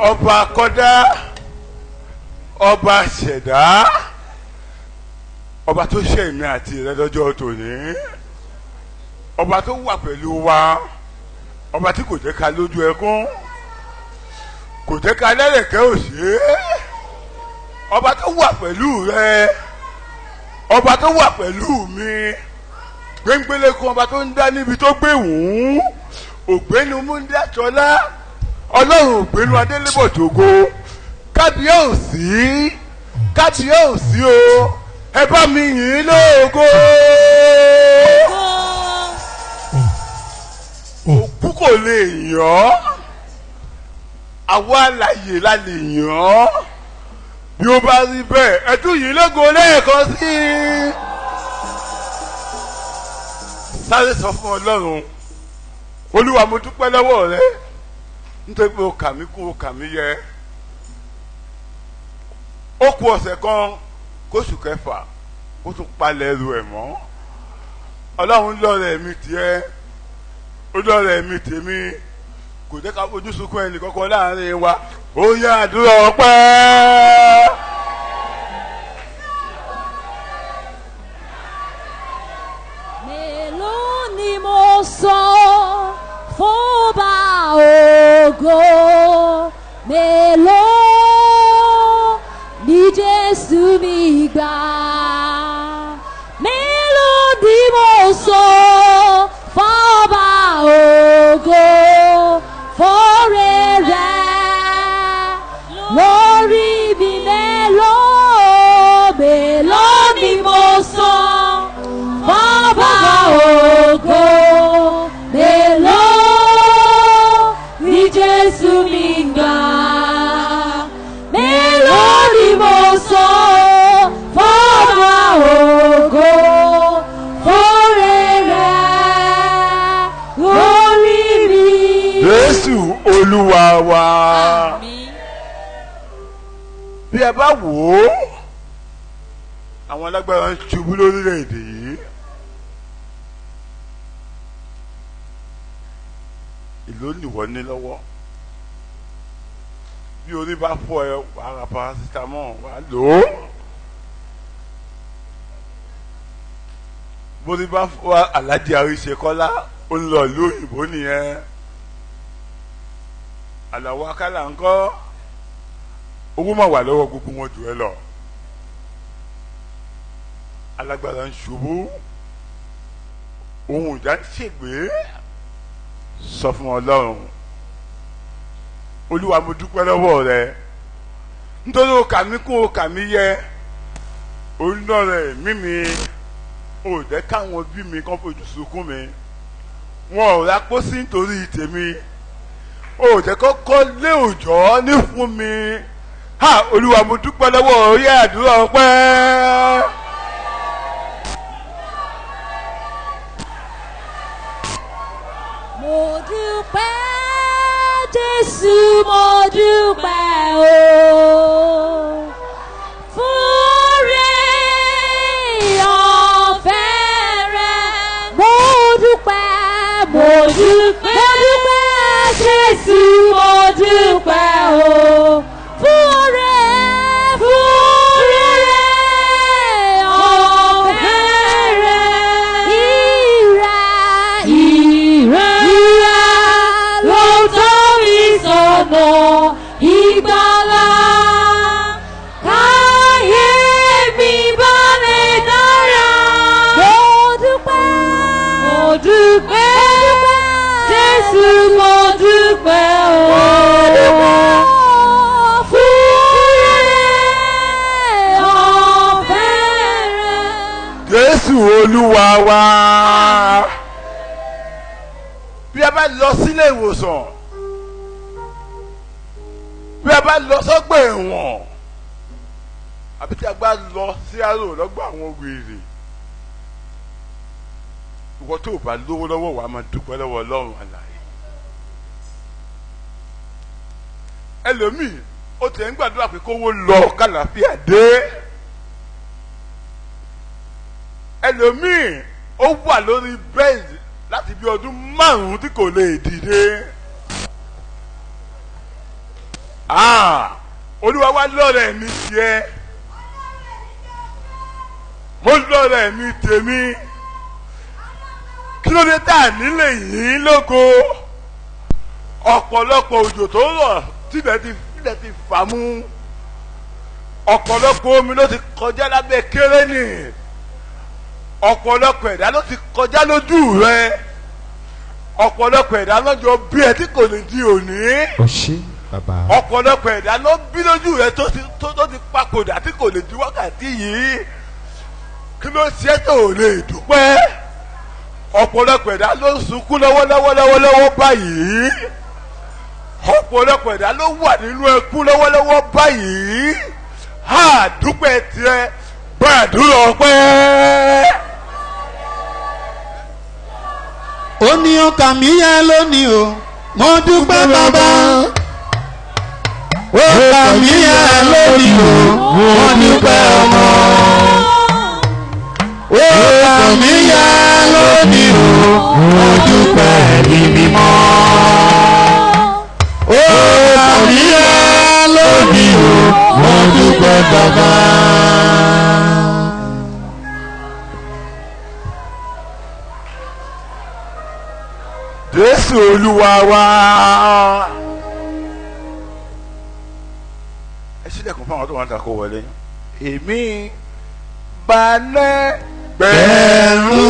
ọba kọ́dá, ọba ṣẹ̀dá, ọba tó ṣe èmi àti rẹ lọ́jọ́ tòní, ọba tó wà pẹ̀lú wa, ọba tí kò jẹ́ ká lójú ẹkún, kò jẹ́ ká lẹ́rẹ̀kẹ́ òṣè, ọba tó wà pẹ̀lú rẹ, ọba tó wà pẹ̀lú mi, gbẹ̀ngbẹ̀lẹ̀kùn ọba tó ń dá níbi tó gbé wùn, ògbénu múndàtọ́lá, ọlọ́run ògbénu adélébọ̀ tògo, kábíyèsí kábíyèsí o, ẹ bá mi yìn lógo. Òkú kò lè yàn ọ́, àwa alààyè la lè yàn ọ́. Bí ó bá rí bẹ́ẹ̀, ẹ tún yìn lógo lẹ́ẹ̀kan sí i. Sáré sọ fún Ọlọ́run, Olúwa mo dúpẹ́ lọ́wọ́ rẹ nítorí pé o kà mí kún o kà mí yẹ. Ó kù ọ̀sẹ̀ kan kóṣù kẹfà ó tún palẹ̀ ẹrù ẹ̀ mọ́. Ọlọ́run lọ́rẹ̀ mi tiẹ̀, ó lọ́rẹ̀ mi tèmi, kò jẹ́ ká fojú sunkún ẹnì kankan láàrin wa. Ó yá àdúrà ọpẹ́. Mélòó ni mo sọ fọ́ba ògo, mélòó ni Jésù mi gbà, mélòó ni mo sọ fọ́ba ògo, fọ́rẹ́ rẹ̀ lórí mi, mélòó mélòó ni mo sọ fọ́ba ògo, mélòó ni Jésù mi gbà, mélòó ni mo sọ fọ́ba ògo, fọ́rẹ́ rẹ̀ lórí mi. Jésù Olúwa wa. Àmín. Bí ẹ bá wò ó, àwọn alágbára ń ṣubú lórílẹ̀‐èdè yìí. Ìlú nìwọ ní lọ́wọ́. Bí orí bá fọ́ ẹ, wàá ra paracetamol wàá lò ó. Bórí bá fọ́ Alhaji Àríṣekọ́lá, ó ń lọ ìlú òyìnbó nìyẹn. Àlàó Akálà ńkọ́, owó mà wà lọ́wọ́ gbogbo wọn jù ẹ lọ. Alágbára ń ṣubú, ohun ìjà ń ṣègbè. Sọ fún Ọlọ́run, Olúwa mo dúpẹ́ lọ́wọ́ rẹ nítorí o kà mí kún o kà mí yẹ, oníná rẹ mímí o jẹ́ káwọn bí mi kán fojú sunkún mi, wọn ò ra pósí nítorí tèmi, o jẹ́ kọ́kọ́ lé òjò ní fún mi. Ha, Olúwa mo dúpẹ́ lọ́wọ́ orí àdúrà ọpẹ́. Mo dúpẹ́ Jésù, mo dúpẹ́ o, fún rẹ̀ ọ̀fẹ́ rẹ̀. Mo dúpẹ́, mo dúpẹ́, mo dúpẹ́ Jésù, mo dúpẹ́ o, fún rẹ̀ ọ̀fẹ́ rẹ̀. Ìrẹ́ ló tọ́ mi sọ́nà ìgbàlà, káyé mi bá lè dára. Mo dúpẹ́, mo dúpẹ́ Jésù, mo dúpẹ́ o, fún ọ̀fẹ́ rẹ̀. Jésù Olúwa wa. Bí a bá lọ sílé ìwòsàn, bí a bá lọ sọ́gbà ẹ̀wọ̀n, àbí tí a bá lọ sí àrò lọ́gbà àwọn wèrè, ìwọ tó bá lówó lọ́wọ́ wa máa dúpẹ́ lọ́wọ́ Ọlọ́run àlàyé. Ẹlòmíì ó ti ń gbàdúrà pé kówó lọ kálàáfíà dé. Ẹlòmíì ó wà lórí bẹ́ẹ̀dì láti bí ọdún 5 tí kò lè dìde. Olúwa wá lọ́rẹ̀ mi tiẹ̀ mo lọ́rẹ̀ mi tèmi kí ló dé tá à nílé yìí lóko ọ̀pọ̀lọpọ̀ òjò tó rọ̀ tílẹ̀ ti fà mú ọ̀pọ̀lọpọ̀ omi ló ti kọjá lábẹ́ kérénì ọ̀pọ̀lọpọ̀ ẹ̀dá ló ti kọjá lójú rẹ ọ̀pọ̀lọpọ̀ ẹ̀dá lọ́jọ́ bí ẹ tí kò lè di òní ọ̀pọ̀lọpọ̀ ẹ̀dá ló bí lójú rẹ tó ti papòdà tí kò lè di wákàtí yìí kí ló ṣe tó lè dúpẹ́ ọ̀pọ̀lọpọ̀ ẹ̀dá ló ń sunkún lọ́wọ́lọ́wọ́ báyìí ọ̀pọ̀lọpọ̀ ẹ̀dá ló wà nínú ẹkún lọ́wọ́lọ́wọ́ báyìí dúpẹ́ tiẹ̀ gbàdúrà ọpẹ́. ó ní ọkàn mi yẹ lónìí o mo dúpẹ́ bàbá ọkàn mi yẹ lónìí o mo dúpẹ́ ọmọ ọkàn mi yẹ lónìí o mo dúpẹ́ ẹ̀mí mímọ́ ọkàn mi yẹ lónìí o mo dúpẹ́ bàbá. Jésù Olúwa wa ẹ sílẹ̀kùn fún àwọn tó wà ń ta kó wọlé èmi balẹ̀ pẹ̀lú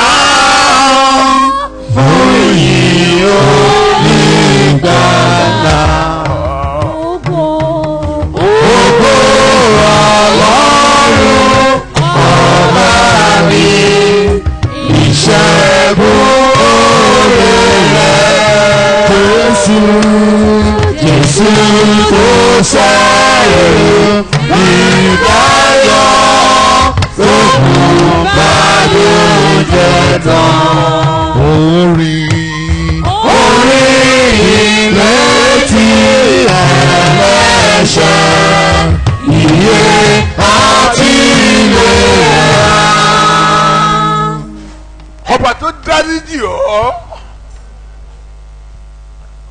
àwọn fún yìí ó ní gbàgbà. Ògo Ọlọ́run ọba mi ìṣẹ́gun oore rẹ̀. Jésù tó sẹ́yìn ìdájọ́ tó kù bàlújẹ́ tán. Orí ilé tí ẹlẹ́ṣẹ̀ iye àti ìlera. ọba tó dáríjì ọ́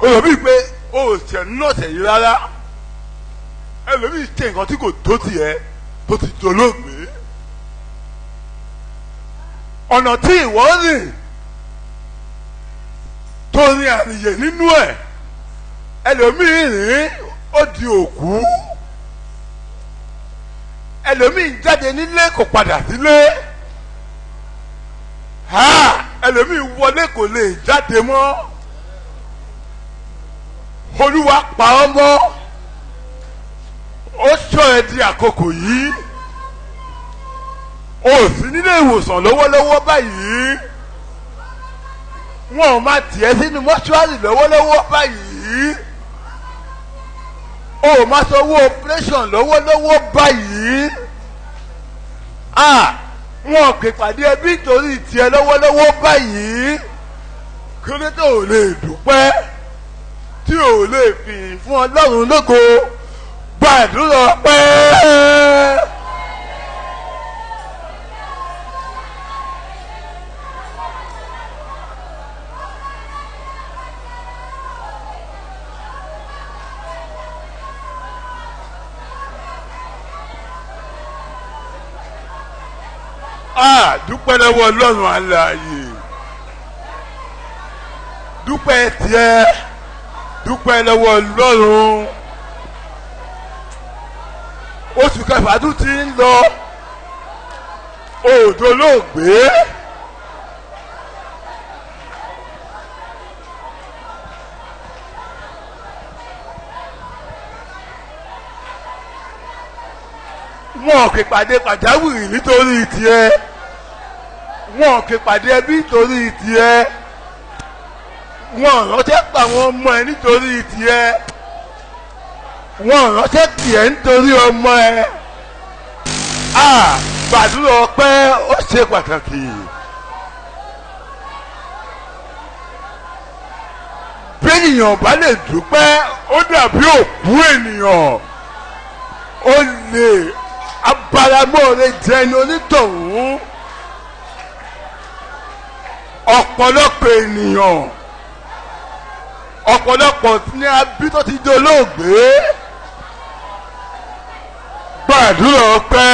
olùbí pé o ò tẹ̀ náà tẹ̀yìn rárá ẹlòmíì ṣe nǹkan tí kò tó tiẹ̀ tó ti dolóògbé ọ̀nà tí ìwọ rìn tó rin àrìyè nínú ẹ̀ ẹlòmíì rìn ó di òkú ẹlòmíì jáde nílé kò padà sílé ẹlòmíì wọlé kò lè jáde mọ́ Olúwa pa ọ́ mọ́ ó sọ ẹ di àkókò yìí o sì nílé ìwòsàn lọ́wọ́lọ́wọ́ báyìí wọn ò máa tiẹ̀ sínú mọ́ṣúárì lọ́wọ́lọ́wọ́ báyìí o ò máa sanwó operation lọ́wọ́lọ́wọ́ báyìí wọn ò pè pàdé ẹbí nítorí tiẹ̀ lọ́wọ́lọ́wọ́ báyìí kí ló tó ò lè dúpẹ́ tí ò lè fi fún Ọlọ́run lógo gbàdúrà pẹ́. Dúpẹ́ lọ́wọ́ Ọlọ́run alààyè dúpẹ́ tiẹ̀ dúpẹ́ lọ́wọ́ Ọlọ́run oṣù kẹfà tún ti ń lọ òòdó lóògbé wọn kì í pàdé pàjáwìrì nítorí tiẹ̀ wọn kì í pàdé ẹbí nítorí tiẹ̀ wọn ránṣẹ́ pa àwọn ọmọ ẹ nítorí tiẹ̀ wọn ránṣẹ́ tiẹ̀ nítorí ọmọ ẹ gbàdúrà ọpẹ́ ó ṣe pàtàkì bí ènìyàn bá lè dúpẹ́ ó dàbí òkú ènìyàn ó lè abaramọ́ọ̀rẹ́ jẹni onítọ̀hún ọ̀pọ̀lọpọ̀ ènìyàn ọ̀pọ̀lọpọ̀ ní abí tó ti dolóògbé gbàdúrà ọpẹ́.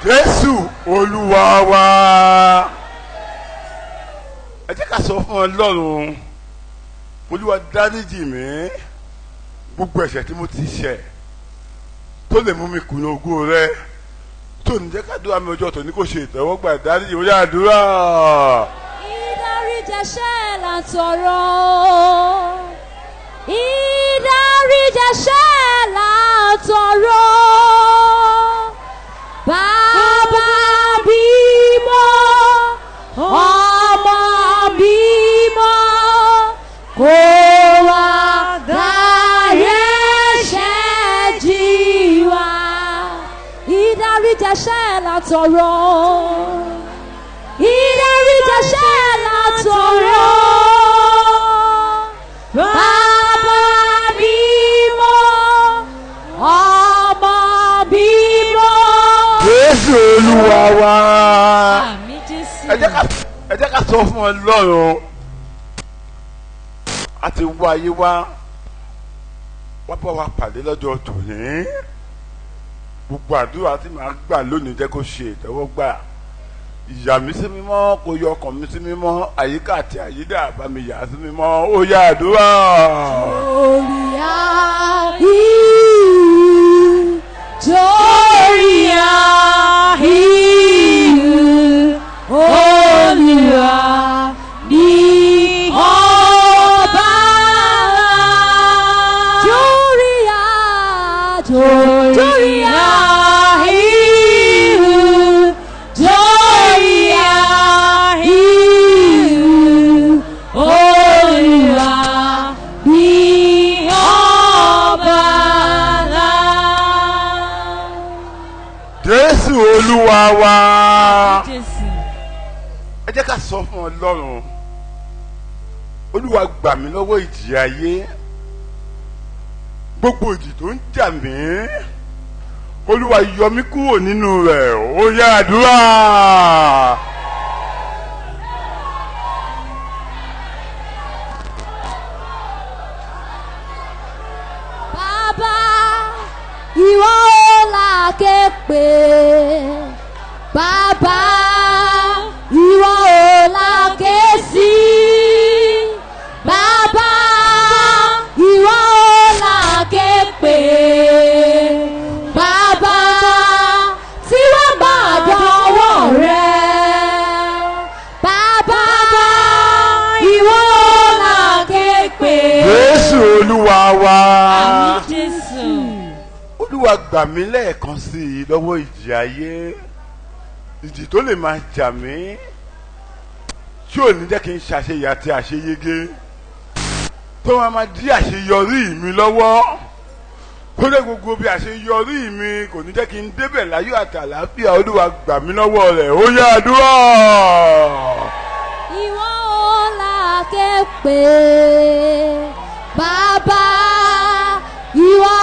Jésù Olúwa wa. Ẹ jẹ́ ká sọ fún Ọlọ́run, Olúwa dáríjì mí gbogbo ẹ̀ṣẹ̀ tí mo ti ṣẹ̀ tó lè mú mi kùnà ògo rẹ, tó ní jẹ́ ká dúrà mi ọjọ́ tòní kò ṣe ìtẹ́wọ́gbà dáríjì ó yá àdúrà. Ìdáríjì ẹ̀ṣẹ̀ là ń tọrọ, ìdáríjì ẹ̀ṣẹ̀ là ń tọrọ. Bàbá bímọ, ọmọ bímọ, kó wá dárí ẹ̀ṣẹ̀ jì wá. Ìdáríjì ẹ̀ṣẹ̀ là ń tọrọ, ìdáríjì ẹ̀ṣẹ̀ là ń tọrọ. Bàbá bímọ, ọmọ bímọ. Jésù Olúwa wa. Ẹ jẹ́ ká sọ fún Ọlọ́run, a ti wá ayé wá bá wa pàdé lọ́jọ́ tòní. Gbogbo àdúrà tí màá gbà lónìí jẹ́ kó ṣe ìtẹ́wọ́gbà. Ìyà mi sí mímọ́, kó yọ ọkàn mi sí mímọ́, àyíká àti àyídà bá mi yà sí mímọ́, ó yá àdúrà. Olúwa ni ọba. Jésù Olúwa wa. Ẹ jẹ́ ká sọ fún Ọlọ́run, Olúwa gbà mí lọ́wọ́ ìjì ayé, gbogbo ìjì tó ń jà mí, Olúwa yọ mí kúrò nínú rẹ̀, ó yá àdúrà. Bàbá ìwọ la ké pè, Bàbá ìwọ la ké sí, Bàbá ìwọ la ké pè, Bàbá tí wọ́n bá dọwọ́ rẹ̀, Bàbá ìwọ la ké pè. Jésù Olúwa wa. Àmín Jésù. Olúwa gbà mí lẹ́ẹ̀kan sí i lọ́wọ́ ìjì ayé, ìjì tó lè máa jà mí tí ò ní jẹ́ kí n ṣàṣeyà àti àṣeyege, tó máa dí àṣeyọrí mi lọ́wọ́, kó dé gbogbo bí àṣeyọrí mi kò ní jẹ́ kí n débẹ̀ láyọ̀ àti àlàáfíà. Olúwa gbà mí lọ́wọ́ rẹ̀, ó yá àdúrà. Ìwọ la ké pè, Bàbá ìwọ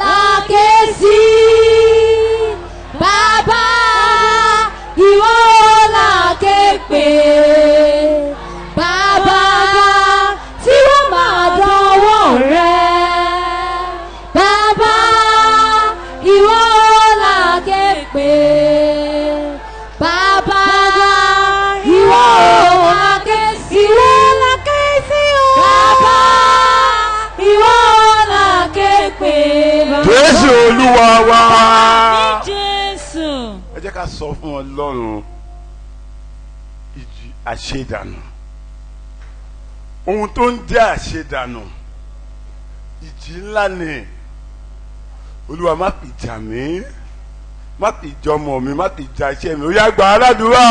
la ké sí, Bàbá ìwọ la ké pè, Bàbá tí wọ́n máa dọwọ́ rẹ̀, Bàbá ìwọ la ké pè, Bàbá ìwọ la ké sí, Bàbá ìwọ la ké pè. Jésù Olúwa wa. Jésù. Ẹ jẹ́ ká sọ fún Ọlọ́run, ìjì àṣedànù, ohun tó ń jẹ́ àṣedànù, ìjì ńlá ni. Olúwa má fi jà mí, má fi jà ọmọ mi, má fi jà iṣẹ́ mi, ó yá gbà aládùúrà.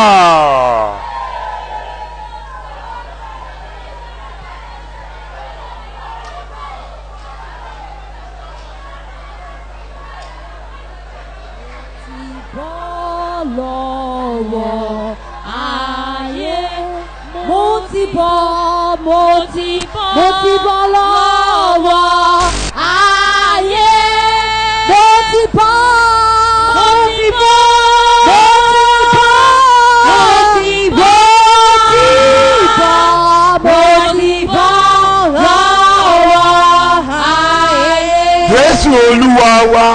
lọ́wọ́ ayé. Mo ti bọ́, mo ti bọ́, mo ti bọ́ lọ́wọ́ ayé. Mo ti bọ́, mo ti bọ́, mo ti bọ́, mo ti bọ́, mo ti bọ́ lọ́wọ́ ayé. Jésù Olúwa wa.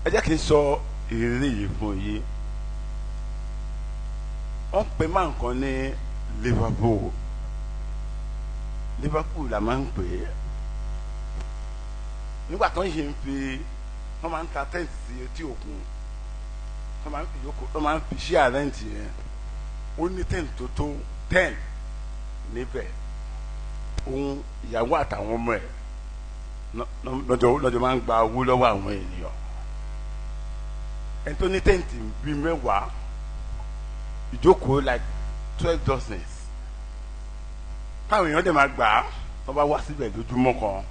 Ẹ jẹ́ kí n sọ ìrírí yìí fún yín. Wọ́n pe máa ń kan ní Liverpool la máa ń pè é. Nígbà tó ń ṣe ń fi wọ́n máa ń ta tẹ́ǹtì sí etí òkun, wọ́n máa ń fi ṣí àrẹ́ǹtì yẹn. Ó ní tẹ́ǹtì tó tó 10 níbẹ̀. Òun ìyàwó àtàwọn ọmọ ẹ̀ lọ́jọ́ máa ń gba owó lọ́wọ́ àwọn ènìyàn. Ẹni tó ní tẹ́ǹtì bíi 10 ìjókòó like 12 dozens. Táwọn èèyàn dẹ̀ máa gbà á wọ́n bá wá síbẹ̀ lójúmọ́ kan.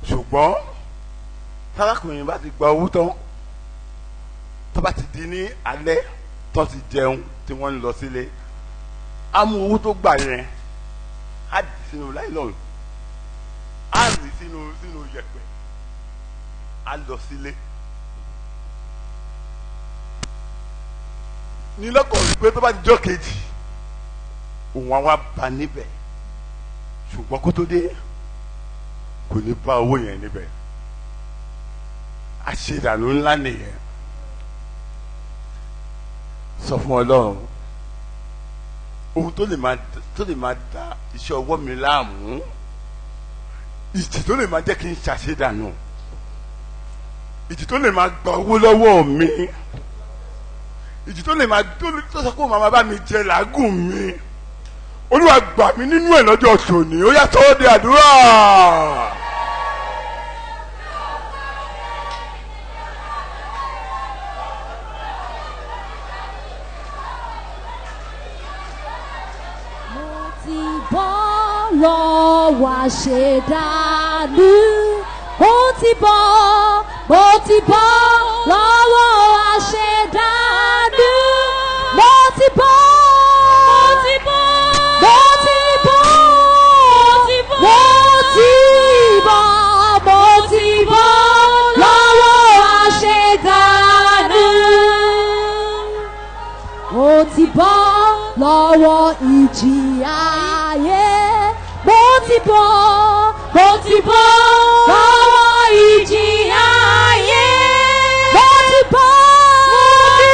Ṣùgbọ́n tálákùnrin bá ti gba owó tán, tó bá ti di ní alẹ́ tó ti jẹun tí wọ́n ń lọ sílé, á mú owó tó gbà yẹn á dì sínú láìlọ́ọ̀nù, á rì sínú yẹ̀pẹ̀, á lọ sílé. Ní lọ́kàn rí pé tó bá ti jọ́ kejì òun àwa bá níbẹ̀, ṣùgbọ́n kó tó dé kò ní bá owó yẹn níbẹ̀. Àṣedànù ńlá nìyẹn. Sọ fún Ọlọ́run ohun tó lè máa da iṣẹ́ ọwọ́ mi láàmú, ìjì tó lè máa jẹ́ kí n ṣàṣedànù, ìjì tó lè máa gba owó lọ́wọ́ mi, ìjì tó lè máa tó sọ pé màmá bá mi jẹ làágùn mi. Olúwa gbà mí nínú ẹ̀ lọ́jọ́ tòní. Ó yá sọ́ di àdúrà. Mo ti bọ́ lọ́wọ́ àṣedànù. Mo ti bọ́ lọ́wọ́ àṣedànù. Mo ti bọ́, mo ti bọ́, mo ti bọ́, mo ti bọ́, mo ti bọ́ lọ́wọ́ àṣedànù. Mo ti bọ́ lọ́wọ́ ìjì ayé. Mo ti bọ́ lọ́wọ́ ìjì ayé. Mo ti bọ́, mo ti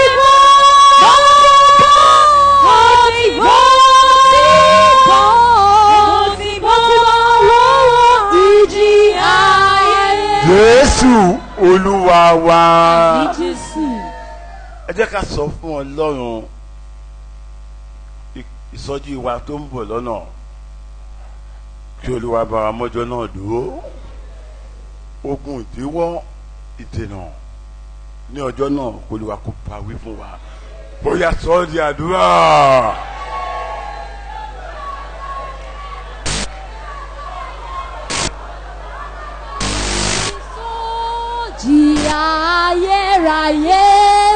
bọ́ lọ́wọ́ ìjì ayé. Jésù Olúwa wa. Jésù. Ẹ jẹ́ ká sọ fún Ọlọ́run ìsọjí wa tó ń bọ̀ lọ́nà, kí Olúwa bá wa mọ́jọ́ náà dúró. Ogun ìdíwọ́ ìdènà ní ọjọ́ náà kó Olúwa kó bá wí fún wa. Bóyá sọ ọ́ di àdúrà. Ìsọjí ayérayé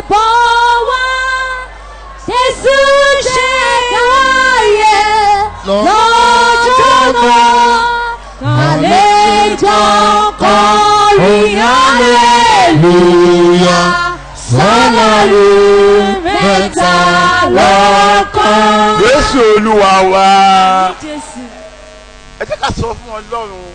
bọ̀ wá. Jésù ṣẹ̀dá ayé lọ́jọ́ náà. Àlejò kọrin hallelujah. Sọ́lọ́rù mẹ́ta lọ́kan. Jésù Olúwa wa. Jésù. Ẹ jẹ́ ká sọ fún Ọlọ́run